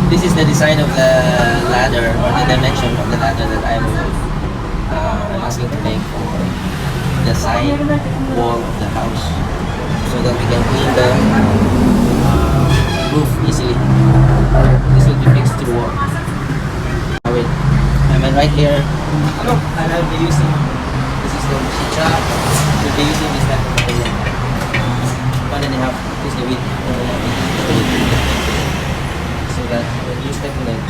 This is the design of the ladder or the dimension of the ladder that I'm asking to make for the side wall of the house so that we can clean the roof easily. This will be fixed through wall. Wait, I mean right here, and I'll be using, this is the chicha, we'll be using this type of material. 1.5 is the width. So that when you step on it,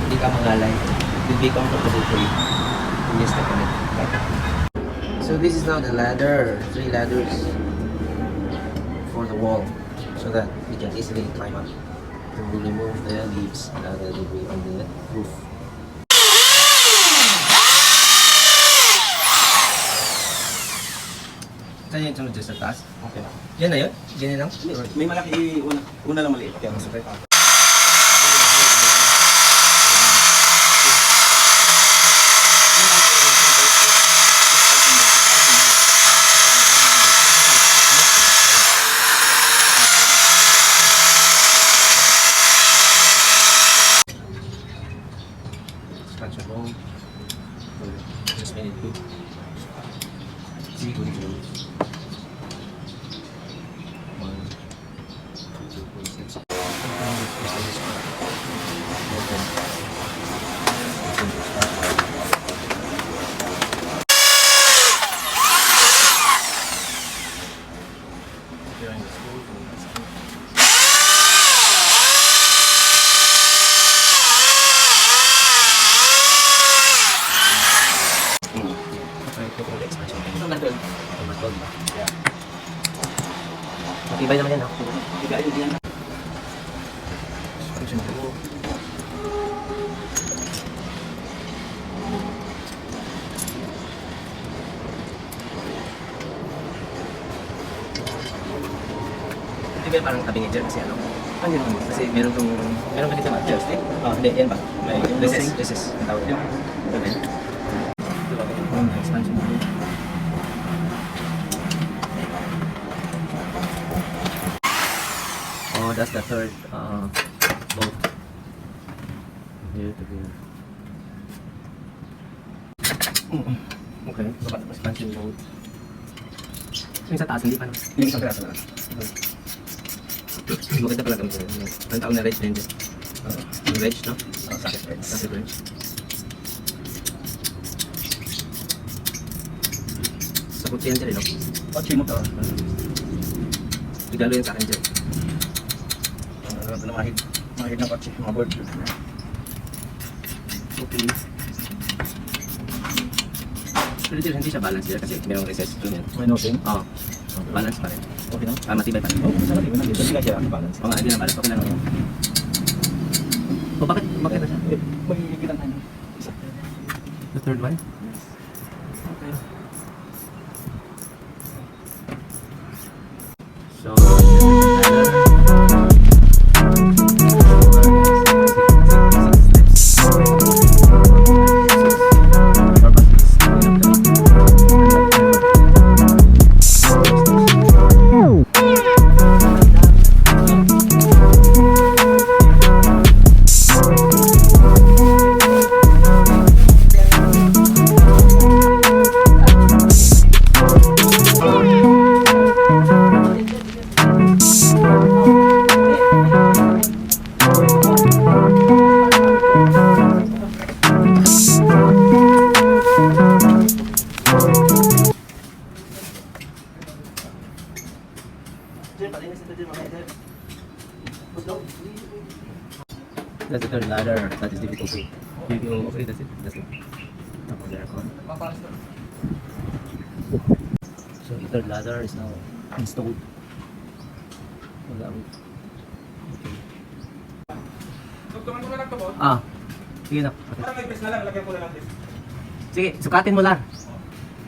hindi ka mangalay. It will be comfortable for you when you step on it. So this is now the ladder, 3 ladders for the wall so that we can easily climb up to remove the leaves that will be on the roof. Saan yung sunod dyan sa taas? Okay na. Yan na yun? Yan lang? May malaki, una lang maliit. Kaya masakit. Expansion hole. Just made it good. See, good job. 1, 2, 3, 4, 6. Matibay naman yan, no? Matibay yan. Hindi ba parang tabing dyan kasi ano? Ano yun? Kasi meron ganito materials din? Hindi, yan ba? May recess. Ang tawag yan. Expansion. Oh, that's the third bolt. Here to here. Okay, expansion bolt. Yung sa taas, hindi pa no? Yung isang piraso na lang. Maganda pala kami. Ang tawag na wedge din dyan. Wedge, no? Socket wedge. Socket wedge. Sa kutsi yan dyan, no? Kotse mo to. Regalo yan sa akin dyan. Ito na mahid na kotse, mga board. Okay. Pero dito hindi siya balance dyan kasi mayroong recess doon yan. May nosing? Oo. Balance pa rin. Okay na? Matibay pa rin. Oo, sa matibay na dito. Hindi ka siya balance. Oo nga, hindi na balance. Okay lang. O bakit na siya? Magigigit ang ano. The third one? Okay. So, that's the third ladder. That is difficult. Okay, that's it. That's it. Tapos there ako. So the third ladder is now installed. Wala ako. Okay. Tuktungan mo na lang ito, boss. Sige na. Parang may press na lang, lagyan ko na lang press. Sige, sukatin mo lang.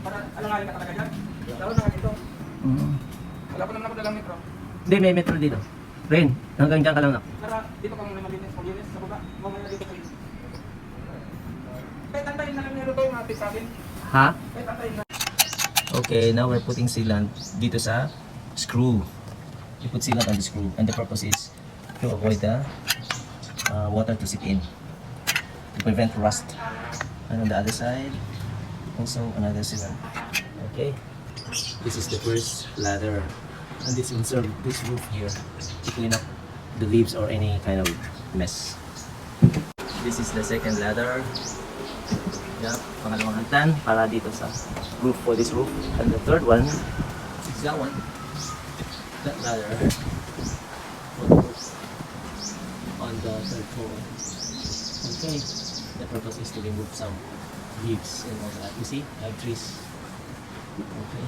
Para alanganin ka talaga dyan. Laro na nga dito. Wala pa naman ako dalang metro. Hindi, may metro dito. Ren, hanggang dyan ka lang na. Para dito ka muna malinis, maglinis sa baba. Mamaya dito ka linis. Kahit antayin na lang nyo ito yung ating sabin. Ha? Kahit antayin na. Okay, now we're putting sealant dito sa screw. We put sealant on the screw and the purpose is to avoid the water to seep in to prevent rust. And on the other side, also another sealant. Okay, this is the first ladder, and this will serve this roof here to clean up the leaves or any kind of mess. This is the second ladder. Yeah, pangalawang hagdan para dito sa roof for this roof. And the third one is that one. That ladder for the roof on the third floor. Okay, the purpose is to remove some leaves and all that. You see, I have trees. Okay.